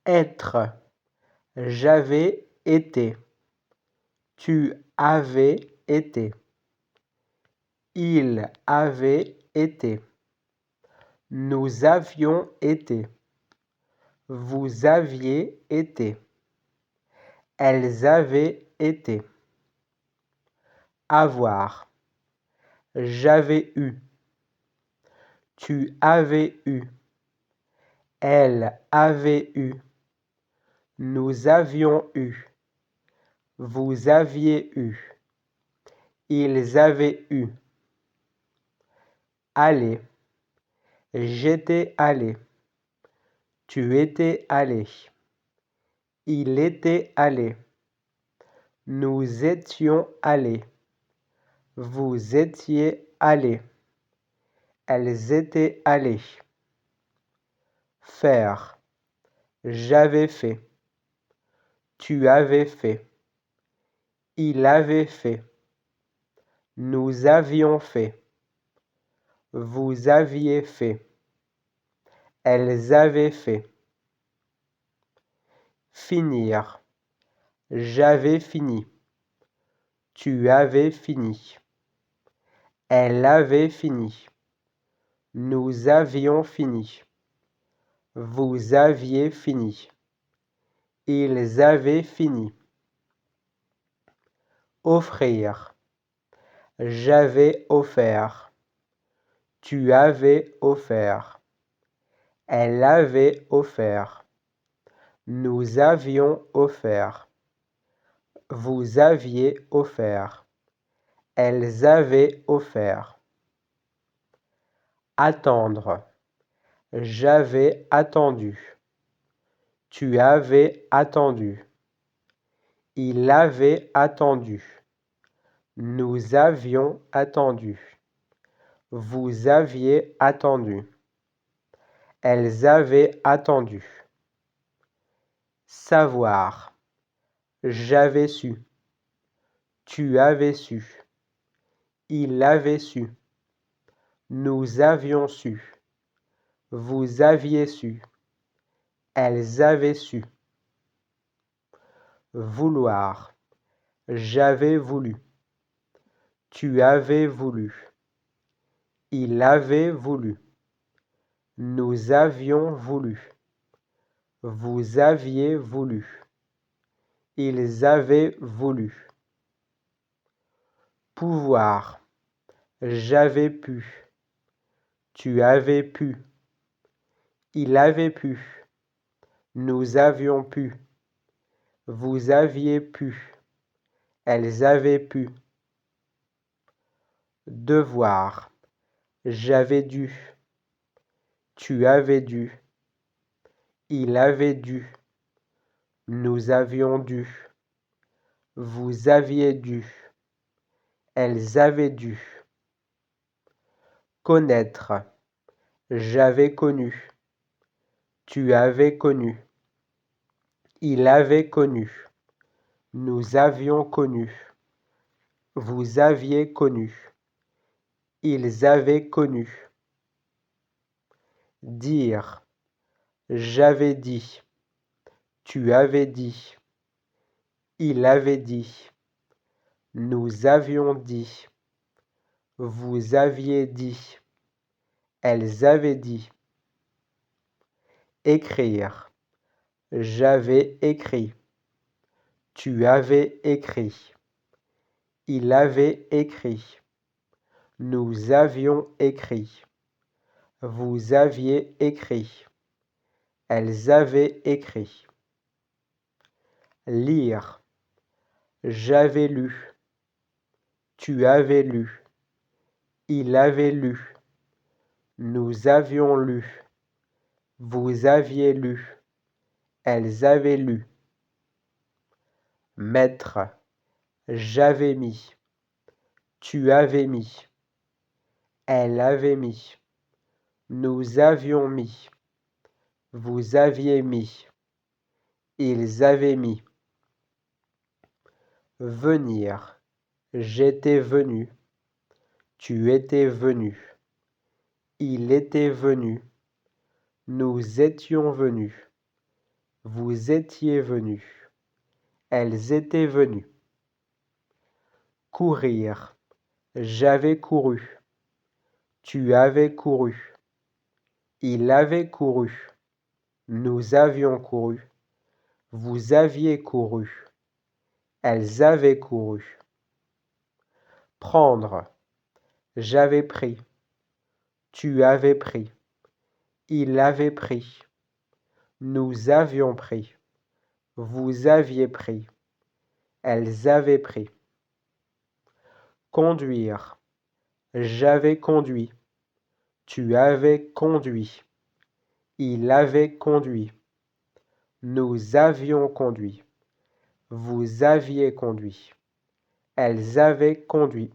Être. J'avais été. Tu avais été. Il avait été. Nous avions été. Vous aviez été. Elles avaient été. Avoir. J'avais eu. Tu avais eu. Elle avait eu. Nous avions eu. Vous aviez eu. Ils avaient eu. Aller. J'étais allé. Tu étais allé. Il était allé. Nous étions allés. Vous étiez allés. Elles étaient allées. Faire. J'avais fait. Tu avais fait. Il avait fait. Nous avions fait. Vous aviez fait. Elles avaient fait. Finir. J'avais fini. Tu avais fini. Elle avait fini. Nous avions fini. Vous aviez fini. Ils avaient fini. Offrir. J'avais offert. Tu avais offert. Elle avait offert. Nous avions offert. Vous aviez offert. Elles avaient offert. Attendre. J'avais attendu. Tu avais attendu. Il avait attendu. Nous avions attendu. Vous aviez attendu. Elles avaient attendu. Savoir. J'avais su. Tu avais su. Il avait su. Nous avions su. Vous aviez su. Elles avaient su. Vouloir. J'avais voulu. Tu avais voulu. Il avait voulu. Nous avions voulu. Vous aviez voulu. Ils avaient voulu. Pouvoir. J'avais pu. Tu avais pu. Il avait pu. Nous avions pu. Vous aviez pu. Elles avaient pu. Devoir. J'avais dû. Tu avais dû. Il avait dû. Nous avions dû. Vous aviez dû. Elles avaient dû. Connaître. J'avais connu. Tu avais connu. Il avait connu. Nous avions connu. Vous aviez connu. Ils avaient connu. Dire. J'avais dit. Tu avais dit. Il avait dit. Nous avions dit. Vous aviez dit. Elles avaient dit. Écrire. J'avais écrit. Tu avais écrit. Il avait écrit. Nous avions écrit. Vous aviez écrit. Elles avaient écrit. Lire. J'avais lu. Tu avais lu. Il avait lu. Nous avions lu. Vous aviez lu. Elles avaient lu. Mettre. J'avais mis. Tu avais mis. Elle avait mis. Nous avions mis. Vous aviez mis. Ils avaient mis. Venir. J'étais venu. Tu étais venu. Il était venu. Nous étions venus. Vous étiez venus. Elles étaient venues. Courir. J'avais couru. Tu avais couru. Il avait couru. Nous avions couru. Vous aviez couru. Elles avaient couru. Prendre. J'avais pris. Tu avais pris. Il avait pris. Nous avions pris. Vous aviez pris. Elles avaient pris. Conduire. J'avais conduit. Tu avais conduit. Il avait conduit. Nous avions conduit. Vous aviez conduit. Elles avaient conduit.